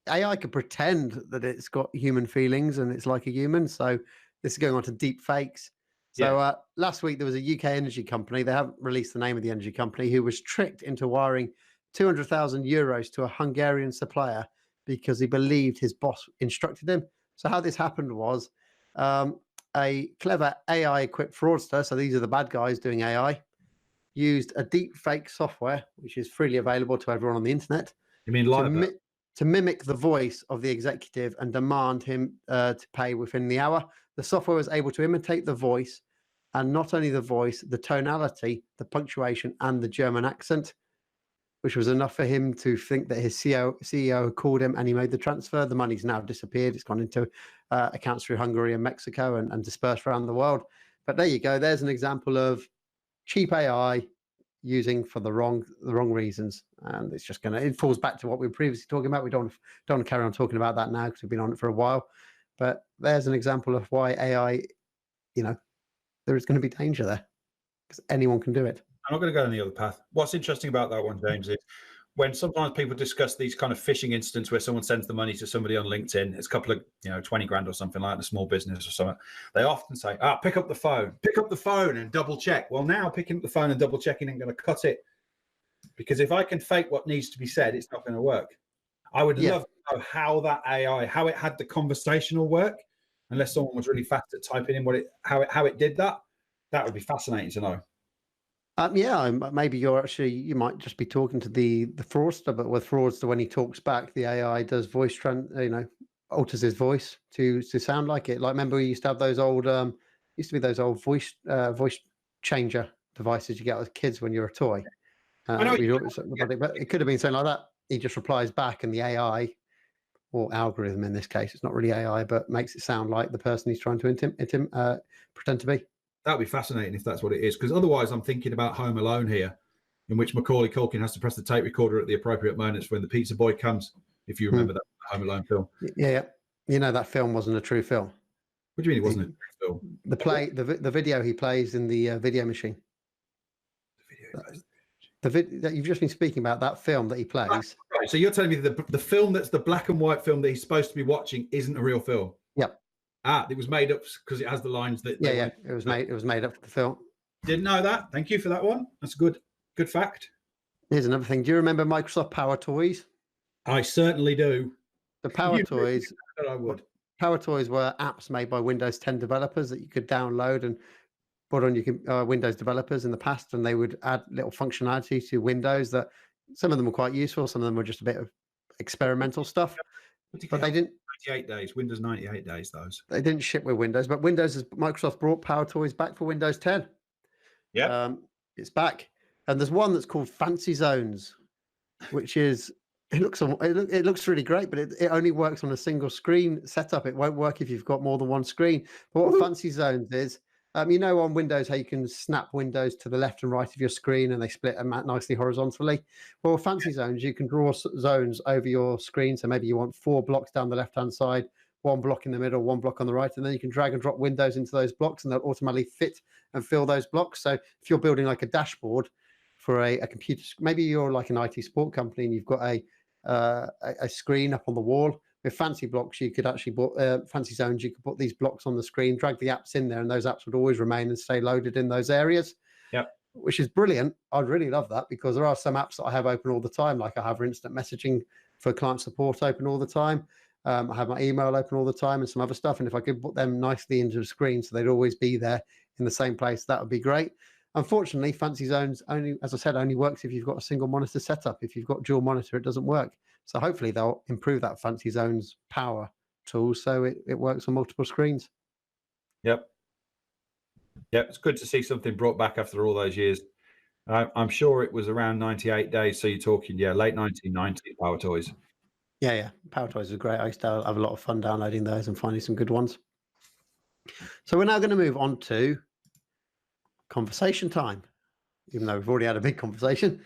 could pretend that it's got human feelings and it's like a human. So this is going on to deep fakes. So last week there was a UK energy company. They haven't released the name of the energy company, who was tricked into wiring 200,000 euros to a Hungarian supplier because he believed his boss instructed him. So how this happened was a clever AI-equipped fraudster, so these are the bad guys doing AI, used a deep fake software, which is freely available to everyone on the internet. You mean to mimic the voice of the executive and demand him to pay within the hour. The software was able to imitate the voice, and not only the voice, the tonality, the punctuation, and the German accent, which was enough for him to think that his CEO had called him, and he made the transfer. The money's now disappeared. It's gone into accounts through Hungary and Mexico and dispersed around the world. But there you go. There's an example of cheap AI using for the wrong reasons, and it's just it falls back to what we were previously talking about. We don't want to carry on talking about that now because we've been on it for a while. But there's an example of why AI, there is going to be danger there because anyone can do it. I'm not going to go on the other path. What's interesting about that one, James, is when sometimes people discuss these kind of phishing incidents where someone sends the money to somebody on LinkedIn, it's a couple of, 20 grand or something like that, a small business or something. They often say, pick up the phone and double check. Well, now picking up the phone and double checking ain't going to cut it, because if I can fake what needs to be said, it's not going to work. I would love to know how that AI, how it had the conversational work, unless someone was really fast at typing in how it did that. That would be fascinating to know. Maybe you might just be talking to the fraudster, but with fraudster, when he talks back, the AI does voice alters his voice to sound like it. Like, remember we used to have those old voice changer devices you get with kids when you're a toy. But it could have been something like that. He just replies back, and the AI or algorithm in this case, it's not really AI, but makes it sound like the person he's trying to pretend to be. That would be fascinating if that's what it is, because otherwise I'm thinking about Home Alone here, in which Macaulay Culkin has to press the tape recorder at the appropriate moments when the pizza boy comes, if you remember that Home Alone film. Yeah. That film wasn't a true film. What do you mean it wasn't a true film? The video he plays in the video machine. That you've just been speaking about, that film that he plays. Right. So you're telling me the film that's the black and white film that he's supposed to be watching isn't a real film? Yep. It was made up because it has the lines that. It was made up for the film. Didn't know that. Thank you for that one. That's a good fact. Here's another thing. Do you remember Microsoft Power Toys? I certainly do. The Power Toys. I would. Power Toys were apps made by Windows 10 developers that you could download and put on your Windows developers in the past, and they would add little functionality to Windows that some of them were quite useful, some of them were just a bit of experimental stuff. But they didn't. 98 days, Windows 98 days, those. They didn't ship with Windows, but Microsoft brought Power Toys back for Windows 10. Yeah. It's back. And there's one that's called Fancy Zones, which is it looks really great, but it only works on a single screen setup. It won't work if you've got more than one screen. But what Fancy Zones is, on Windows how you can snap windows to the left and right of your screen and they split nicely horizontally. Well, Fancy Zones, you can draw zones over your screen. So maybe you want 4 blocks down the left-hand side, 1 block in the middle, 1 block on the right, and then you can drag and drop windows into those blocks and they'll automatically fit and fill those blocks. So if you're building like a dashboard for a computer, maybe you're like an IT support company and you've got a screen up on the wall. With Fancy Blocks, you could actually put Fancy Zones. You could put these blocks on the screen, drag the apps in there, and those apps would always remain and stay loaded in those areas. Yeah, which is brilliant. I'd really love that because there are some apps that I have open all the time. Like I have instant messaging for client support open all the time. I have my email open all the time and some other stuff. And if I could put them nicely into the screen so they'd always be there in the same place, that would be great. Unfortunately, Fancy Zones only, as I said, only works if you've got a single monitor setup. If you've got dual monitor, it doesn't work. So hopefully they'll improve that Fancy Zones power tool so it works on multiple screens. Yep. It's good to see something brought back after all those years. I'm sure it was around 98 days. So you're talking, late 1990 Power Toys. Yeah. Power Toys are great. I used to have a lot of fun downloading those and finding some good ones. So we're now going to move on to conversation time, even though we've already had a big conversation.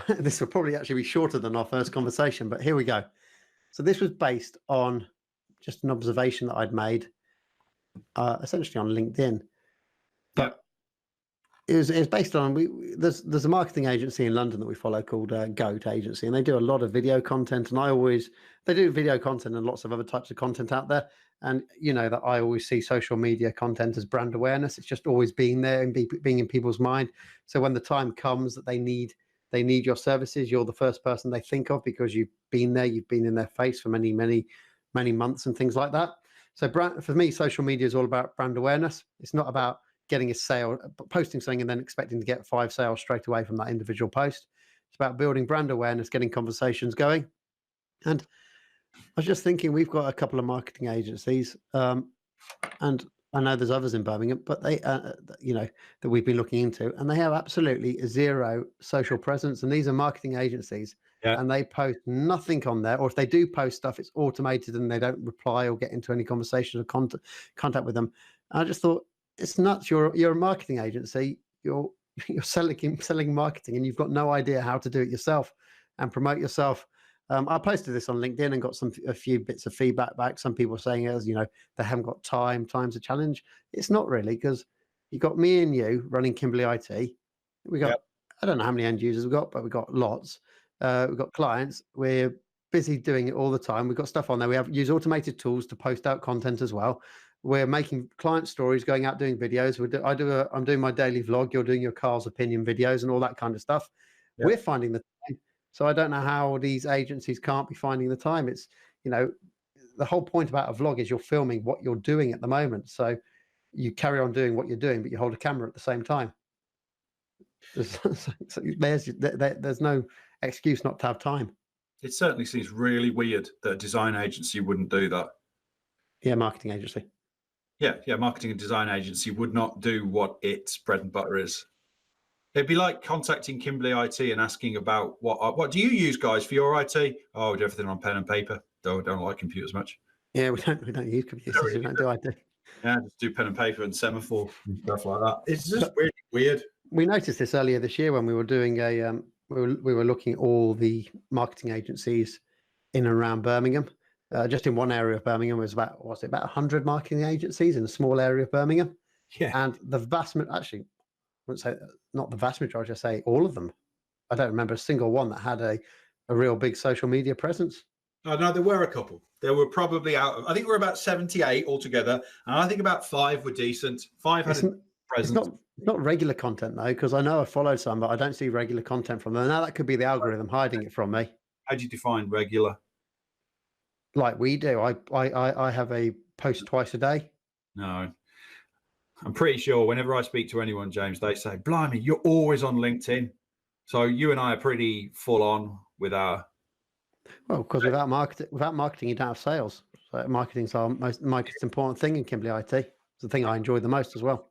This will probably actually be shorter than our first conversation, but here we go. So this was based on just an observation that I'd made, essentially on LinkedIn. But it was based on there's a marketing agency in London that we follow called Goat Agency, and they do a lot of video content. And they do video content and lots of other types of content out there. And that I always see social media content as brand awareness. It's just always being there and being in people's mind. So when the time comes that they need your services, you're the first person they think of because you've been there, you've been in their face for many, many, many months and things like that. So for me, social media is all about brand awareness. It's not about getting a sale, posting something and then expecting to get 5 sales straight away from that individual post. It's about building brand awareness, getting conversations going. And I was just thinking, we've got a couple of marketing agencies, and I know there's others in Birmingham, but they, that we've been looking into, and they have absolutely zero social presence. And these are marketing agencies, and they post nothing on there. Or if they do post stuff, it's automated, and they don't reply or get into any conversation or contact with them. And I just thought, it's nuts. You're a marketing agency. You're selling marketing, and you've got no idea how to do it yourself and promote yourself. I posted this on LinkedIn and got a few bits of feedback back. Some people saying, they haven't got time. Time's a challenge. It's not really, because you got me and you running Kimbley IT. We got, I don't know how many end users we've got, but we've got lots. We've got clients. We're busy doing it all the time. We've got stuff on there. We use automated tools to post out content as well. We're making client stories, going out doing videos. I'm doing my daily vlog. You're doing your Carl's opinion videos and all that kind of stuff. Yep. We're finding the time. So I don't know how these agencies can't be finding the time. It's, the whole point about a vlog is you're filming what you're doing at the moment. So you carry on doing what you're doing, but you hold a camera at the same time. There's no excuse not to have time. It certainly seems really weird that a design agency wouldn't do that. Yeah, marketing agency. Yeah, marketing and design agency would not do what its bread and butter is. It'd be like contacting Kimbley IT and asking about what do you use, guys, for your IT? Oh, we do everything on pen and paper. Don't like computers much. Yeah, we don't use computers. We don't do IT. Yeah, just do pen and paper and semaphore and stuff like that. It's just really weird. We noticed this earlier this year when we were doing we were looking at all the marketing agencies in and around Birmingham. Just in one area of Birmingham was about 100 marketing agencies in a small area of Birmingham. Yeah, and the actually, I wouldn't say not the vast majority. I say all of them. I don't remember a single one that had a real big social media presence. No, there were a couple. There were probably I think we're about 78 altogether, and I think about 5 were decent. 5 had a presence. It's not regular content though, because I know I followed some, but I don't see regular content from them. Now that could be the algorithm hiding it from me. How do you define regular? Like we do. I have a post twice a day. No. I'm pretty sure whenever I speak to anyone, James, they say, blimey, you're always on LinkedIn. So you and I are pretty full on with our... Well, because without marketing, you don't have sales. So marketing's our most important thing in Kimbley IT. It's the thing I enjoy the most as well.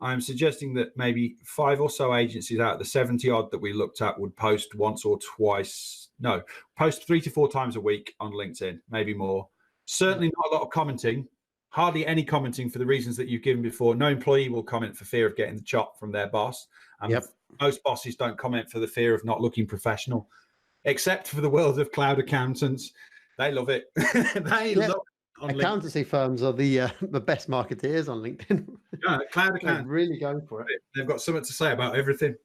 I'm suggesting that maybe 5 or so agencies out of the 70 odd that we looked at would post once or twice. No, post 3 to 4 times a week on LinkedIn, maybe more. Certainly not a lot of commenting, hardly any commenting for the reasons that you've given before. No employee will comment for fear of getting the chop from their boss. And most bosses don't comment for the fear of not looking professional, except for the world of cloud accountants. They love it. They love it. Accountancy firms are the best marketeers on LinkedIn. Yeah, cloud accountants really going for it. They've got something to say about everything.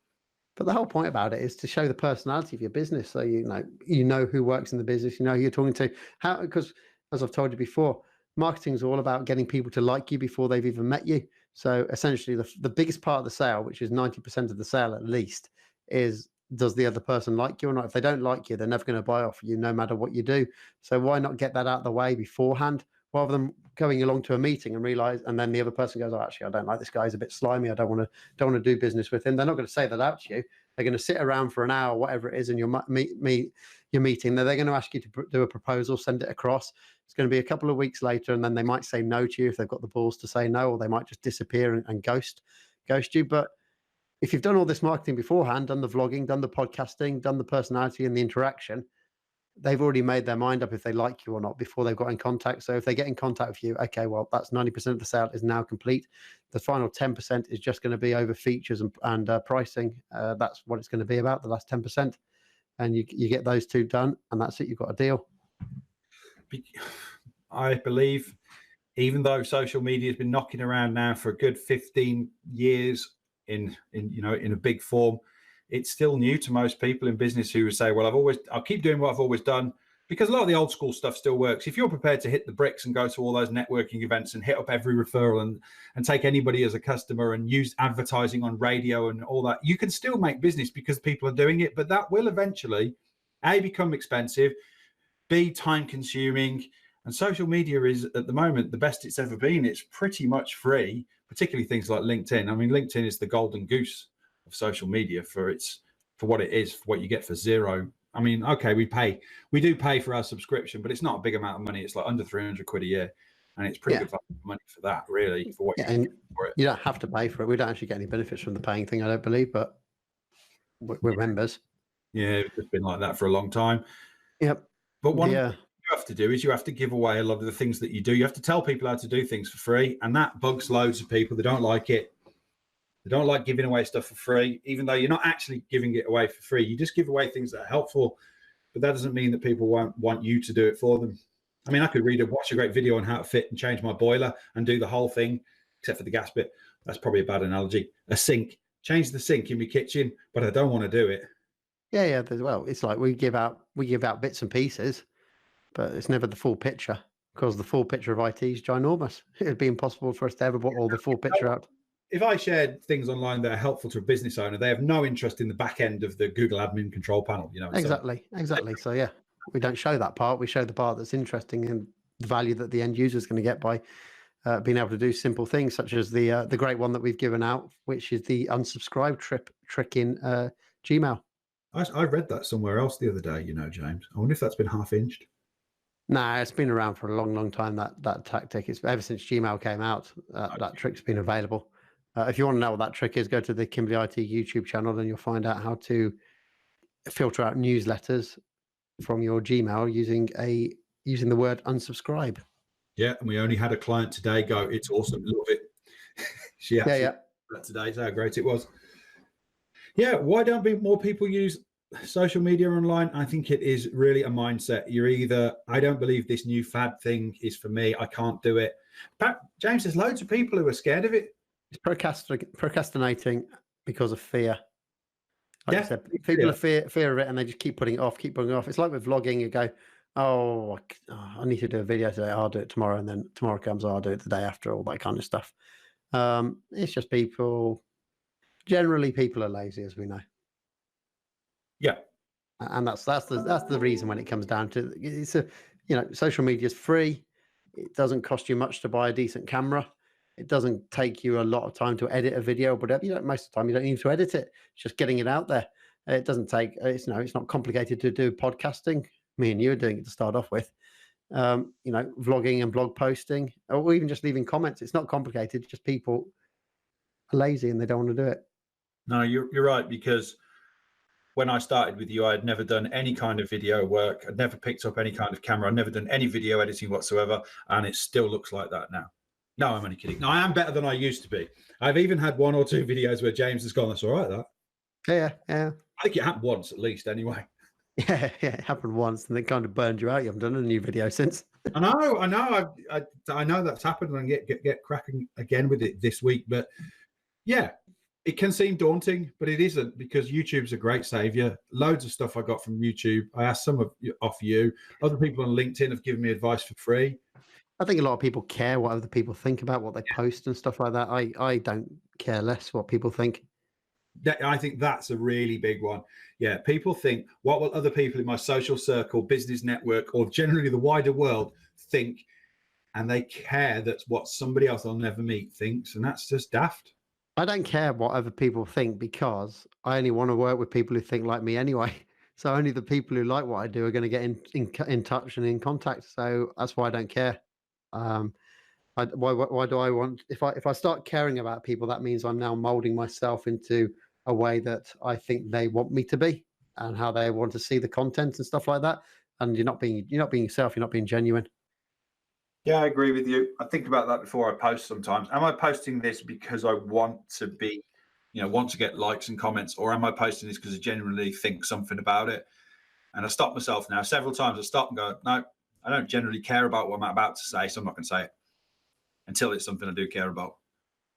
But the whole point about it is to show the personality of your business, so you know who works in the business, you know who you're talking to. How, because as I've told you before, marketing is all about getting people to like you before they've even met you. So essentially, the biggest part of the sale, which is 90% of the sale at least, is does the other person like you or not? If they don't like you, they're never going to buy off you, no matter what you do. So why not get that out of the way beforehand, rather than going along to a meeting and realize, and then the other person goes, "Oh, actually, I don't like this guy. He's a bit slimy. I don't want to do business with him." They're not going to say that out to you. They're going to sit around for an hour, whatever it is, in your meeting. They're going to ask you to do a proposal, send it across. It's going to be a couple of weeks later, and then they might say no to you if they've got the balls to say no, or they might just disappear and ghost you. But if you've done all this marketing beforehand, done the vlogging, done the podcasting, done the personality and the interaction, they've already made their mind up if they like you or not before they've got in contact. So if they get in contact with you, okay, well, that's 90% of the sale is now complete. The final 10% is just going to be over features and pricing. That's what it's going to be about, the last 10%. And you get those two done, and that's it. You've got a deal. I believe, even though social media has been knocking around now for a good 15 years in a big form, it's still new to most people in business who say, well, I'll keep doing what I've always done, because a lot of the old school stuff still works. If you're prepared to hit the bricks and go to all those networking events and hit up every referral and take anybody as a customer and use advertising on radio and all that, you can still make business because people are doing it. But that will eventually, A, become expensive, B, time consuming. And social media is, at the moment, the best it's ever been. It's pretty much free, particularly things like LinkedIn. I mean, LinkedIn is the golden goose of social media for what it is, for what you get for zero. I mean, okay, we do pay for our subscription, but it's not a big amount of money. It's like under 300 quid a year, and it's pretty good money for that, really, for what you get for it. You don't have to pay for it. We don't actually get any benefits from the paying thing, I don't believe, but we're members. Yeah, it's been like that for a long time. Yep. But one thing you have to do is you have to give away a lot of the things that you do. You have to tell people how to do things for free, and that bugs loads of people. They don't like it. They don't like giving away stuff for free, even though you're not actually giving it away for free. You just give away things that are helpful, but that doesn't mean that people won't want you to do it for them. I mean, I could watch a great video on how to fit and change my boiler and do the whole thing, except for the gas bit. That's probably a bad analogy. A sink, change the sink in my kitchen, but I don't want to do it. Yeah. Well, it's like we give out bits and pieces, but it's never the full picture, because the full picture of IT is ginormous. It would be impossible for us to ever put all the full picture out. If I shared things online that are helpful to a business owner, they have no interest in the back end of the Google admin control panel. Exactly. So yeah, we don't show that part. We show the part that's interesting and the value that the end user is going to get by being able to do simple things, such as the great one that we've given out, which is the unsubscribe trick in Gmail. I read that somewhere else the other day, James. I wonder if that's been half-inched. Nah, it's been around for a long, long time, that tactic. It's ever since Gmail came out, that trick's been available. If you want to know what that trick is, go to the Kimbley IT YouTube channel and you'll find out how to filter out newsletters from your Gmail using the word unsubscribe. Yeah, and we only had a client today go, "It's awesome, love it." She actually that today, so how great it was. Yeah, why don't more people use social media online? I think it is really a mindset. You're either, I don't believe this new fad thing is for me, I can't do it. But James, there's loads of people who are scared of it. It's procrastinating because of fear. Like I said, people are fear of it, and they just keep putting it off. It's like with vlogging. You go, oh, I need to do a video today. I'll do it tomorrow, and then tomorrow comes, I'll do it the day after. All that kind of stuff. It's just people. Generally, people are lazy, as we know. Yeah, and that's the reason when it comes down to it. Social media is free. It doesn't cost you much to buy a decent camera. It doesn't take you a lot of time to edit a video, but most of the time you don't need to edit it. It's just getting it out there. It doesn't take. It's not complicated to do podcasting. Me and you are doing it to start off with. Vlogging and blog posting, or even just leaving comments. It's not complicated. Just people are lazy and they don't want to do it. No, you're right, because when I started with you, I had never done any kind of video work. I'd never picked up any kind of camera. I'd never done any video editing whatsoever. And it still looks like that now. No, I'm only kidding. No, I am better than I used to be. I've even had 1 or 2 videos where James has gone, that's all right, that. Yeah. I think it happened once at least anyway. Yeah, it happened once and it kind of burned you out. You haven't done a new video since. I know. I know that's happened, and get cracking again with it this week. But yeah, it can seem daunting, but it isn't, because YouTube's a great savior. Loads of stuff I got from YouTube. I asked some off you. Other people on LinkedIn have given me advice for free. I think a lot of people care what other people think about what they post and stuff like that. I don't care less what people think. I think that's a really big one. Yeah, people think, what will other people in my social circle, business network, or generally the wider world think? And they care that's what somebody else I'll never meet thinks, and that's just daft. I don't care what other people think, because I only want to work with people who think like me anyway. So only the people who like what I do are going to get in touch and in contact. So that's why I don't care. Why do I want? If I start caring about people, that means I'm now molding myself into a way that I think they want me to be, and how they want to see the content and stuff like that. And you're not being yourself. You're not being genuine. Yeah, I agree with you. I think about that before I post sometimes. Am I posting this because I want to be, want to get likes and comments, or am I posting this because I genuinely think something about it? And I stop myself now. Several times I stop and go, no, I don't generally care about what I'm about to say, so I'm not going to say it until it's something I do care about.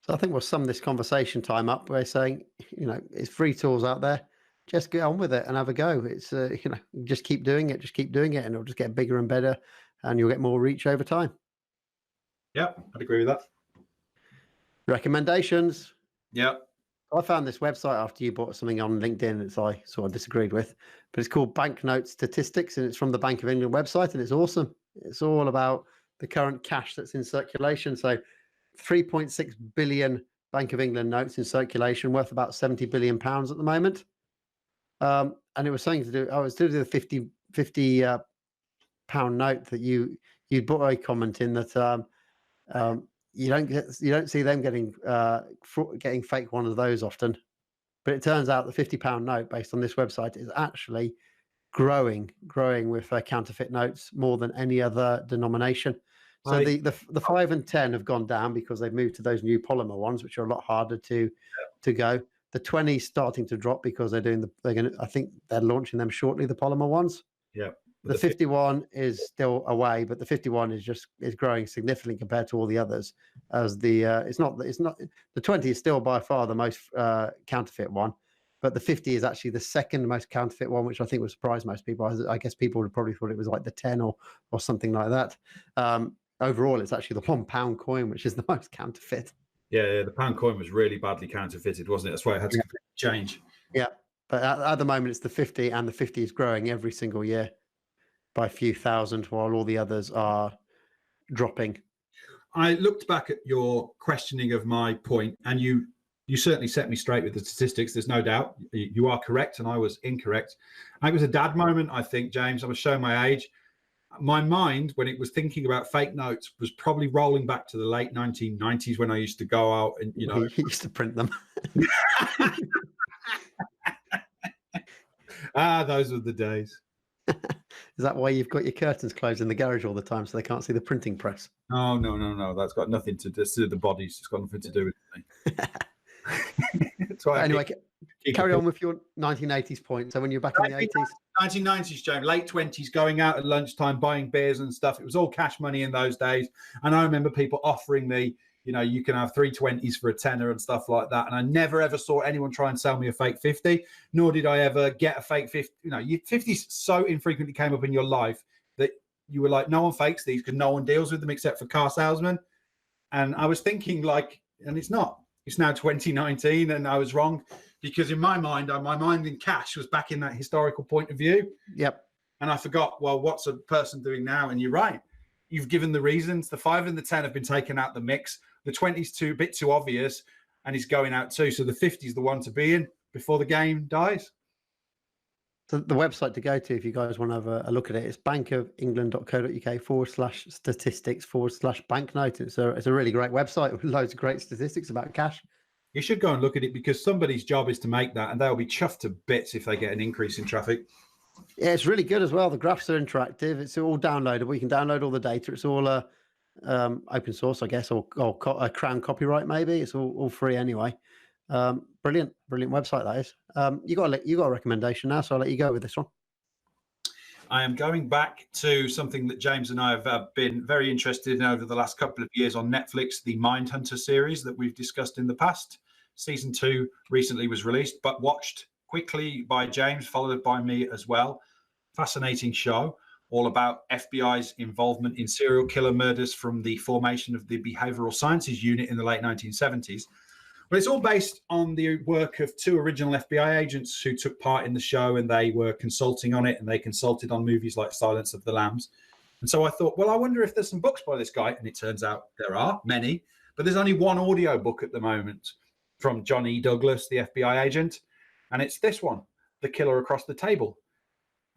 So I think we'll sum this conversation time up by saying, it's free tools out there. Just get on with it and have a go. It's, just keep doing it, and it'll just get bigger and better, and you'll get more reach over time. Yeah, I'd agree with that. Recommendations. Yeah. I found this website after you bought something on LinkedIn that I sort of disagreed with, but it's called Banknote Statistics, and it's from the Bank of England website, and it's awesome. It's all about the current cash that's in circulation. So 3.6 billion Bank of England notes in circulation, worth about £70 billion at the moment. And it was something to do, I was doing the 50 pound note that you'd put a comment in that you don't see them getting fake one of those often. But it turns out the £50 note, based on this website, is actually growing with counterfeit notes more than any other denomination. So the 5 and 10 have gone down because they've moved to those new polymer ones, which are a lot harder to go. The 20 is starting to drop because I think they're launching them shortly, the polymer ones. Yeah. The 51 is still away, but the 51 is growing significantly compared to all the others. As the 20 is still by far the most counterfeit one, but the 50 is actually the second most counterfeit one, which I think would surprise most people. I guess people would probably thought it was like the 10 or something like that. Overall, it's actually the £1 coin, which is the most counterfeit. Yeah, the pound coin was really badly counterfeited, wasn't it? That's why it had to change. Yeah, but at the moment, it's the 50, and the 50 is growing every single year by a few thousand, while all the others are dropping. I looked back at your questioning of my point, and you certainly set me straight with the statistics. There's no doubt. You are correct, and I was incorrect. It was a dad moment, I think, James. I was showing my age. My mind, when it was thinking about fake notes, was probably rolling back to the late 1990s when I used to go out and, You used to print them. Those were the days. Is that why you've got your curtains closed in the garage all the time so they can't see the printing press? Oh, no. That's got nothing to do with the bodies. It's got nothing to do with me. That's why anyway, carry on with your 1980s point. So when you're back in the 80s? 1990s, James, late 20s, going out at lunchtime, buying beers and stuff. It was all cash money in those days. And I remember people offering me, you can have 320s for a tenner and stuff like that. And I never, ever saw anyone try and sell me a fake 50, nor did I ever get a fake 50. 50s so infrequently came up in your life that you were like, no one fakes these because no one deals with them except for car salesmen. And I was thinking and it's not. It's now 2019, and I was wrong, because in my mind in cash was back in that historical point of view. Yep. And I forgot, well, what's a person doing now? And you're right. You've given the reasons. The 5 and the 10 have been taken out the mix. The 20's a bit too obvious, and he's going out too. So the 50 is the one to be in before the game dies. So the website to go to, if you guys want to have a look at it, it's bankofengland.co.uk/statistics/banknote. It's a really great website with loads of great statistics about cash. You should go and look at it, because somebody's job is to make that, and they'll be chuffed to bits if they get an increase in traffic. Yeah, it's really good as well. The graphs are interactive. It's all downloadable. You can download all the data. It's all open source, I guess, or Crown copyright maybe. It's all free anyway. Brilliant website that is. You got a recommendation now, so I'll let you go with this one. I am going back to something that James and I have been very interested in over the last couple of years on Netflix, the Mindhunter series that we've discussed in the past. Season 2 recently was released, but watched quickly by James, followed by me as well. Fascinating show, all about FBI's involvement in serial killer murders from the formation of the Behavioral Sciences Unit in the late 1970s. But it's all based on the work of 2 original FBI agents who took part in the show, and they were consulting on it, and they consulted on movies like Silence of the Lambs. And so I thought, well, I wonder if there's some books by this guy. And it turns out there are many, but there's only one audio book at the moment from John E. Douglas, the FBI agent. And it's this one, The Killer Across the Table.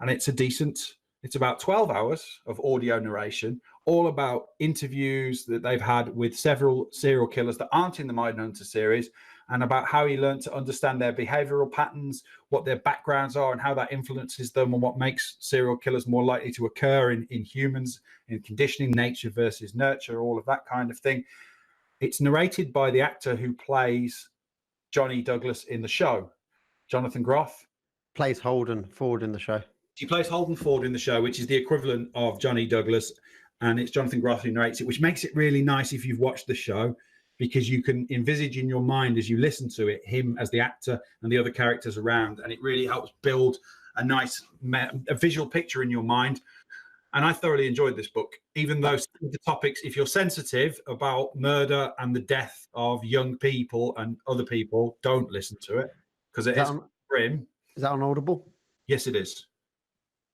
And it's about 12 hours of audio narration, all about interviews that they've had with several serial killers that aren't in the Mindhunter series, and about how he learned to understand their behavioral patterns, what their backgrounds are, and how that influences them, and what makes serial killers more likely to occur in humans, in conditioning, nature versus nurture, all of that kind of thing. It's narrated by the actor who plays Johnny Douglas in the show, Jonathan Groff. Plays Holden Ford in the show. He plays Holden Ford in the show, which is the equivalent of Johnny Douglas, and it's Jonathan Groff who narrates it, which makes it really nice if you've watched the show, because you can envisage in your mind as you listen to it, him as the actor and the other characters around, and it really helps build a nice a visual picture in your mind. And I thoroughly enjoyed this book, even though some of the topics, if you're sensitive about murder and the death of young people and other people, don't listen to it, because it is grim. Is that on Audible? Yes, it is.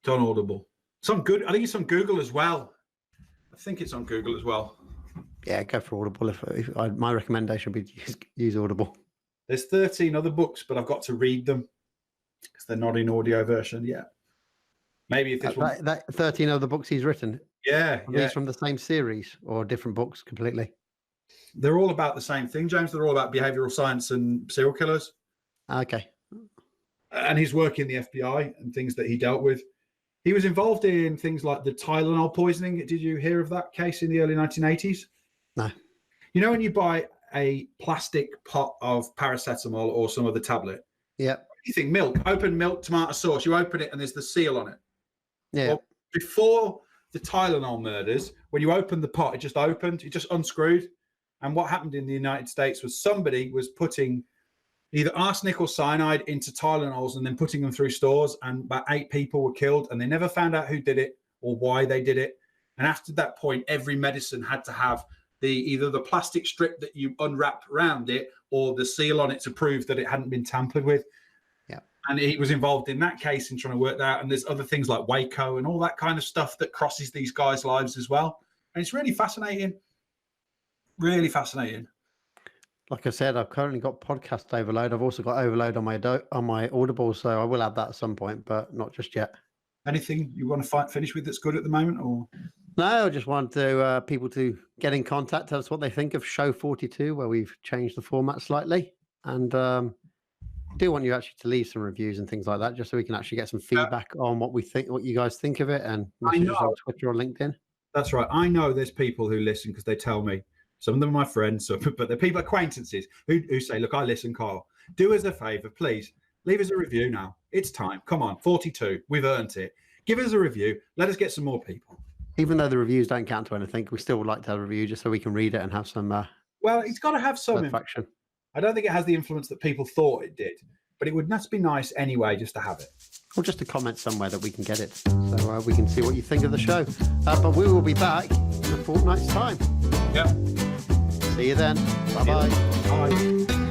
It's on Audible. It's on good. I think it's on Google as well. I think it's on Google as well. Yeah, go for Audible. My recommendation would be use Audible. There's 13 other books, but I've got to read them because they're not in audio version yet. Maybe if this one... that 13 other books he's written. Yeah, Are these from the same series or different books completely? They're all about the same thing, James. They're all about behavioral science and serial killers. Okay. And his work in the FBI and things that he dealt with. He was involved in things like the Tylenol poisoning. Did you hear of that case in the early 1980s? No. You know when you buy a plastic pot of paracetamol or some other tablet? Yeah. What do you think? Milk, open milk, tomato sauce. You open it and there's the seal on it. Yeah. Well, before the Tylenol murders, when you opened the pot, it just opened, it just unscrewed. And what happened in the United States was somebody was putting either arsenic or cyanide into Tylenols and then putting them through stores, and about 8 people were killed, and they never found out who did it or why they did it. And after that point, every medicine had to have either the plastic strip that you unwrap around it or the seal on it to prove that it hadn't been tampered with. Yeah. And he was involved in that case in trying to work that out. And there's other things like Waco and all that kind of stuff that crosses these guys' lives as well. And it's really fascinating. Really fascinating. Like I said, I've currently got podcast overload. I've also got overload on my Audible, so I will add that at some point, but not just yet. Anything you want to finish with that's good at the moment, or? No, I just want to people to get in contact, tell us what they think of show 42, where we've changed the format slightly, and I do want you actually to leave some reviews and things like that, just so we can actually get some feedback on what you guys think of it, and messages on Twitter or LinkedIn. That's right. I know there's people who listen because they tell me. Some of them are my friends, but they're people, acquaintances, who say, look, I listen, Carl. Do us a favor, please. Leave us a review now. It's time. Come on, 42. We've earned it. Give us a review. Let us get some more people. Even though the reviews don't count to anything, we still would like to have a review just so we can read it and have some... well, it's got to have some satisfaction. I don't think it has the influence that people thought it did, but it would just be nice anyway just to have it. Or just to comment somewhere that we can get it, so we can see what you think of the show. But we will be back in a fortnight's time. Yeah. See you then. Bye-bye. Bye.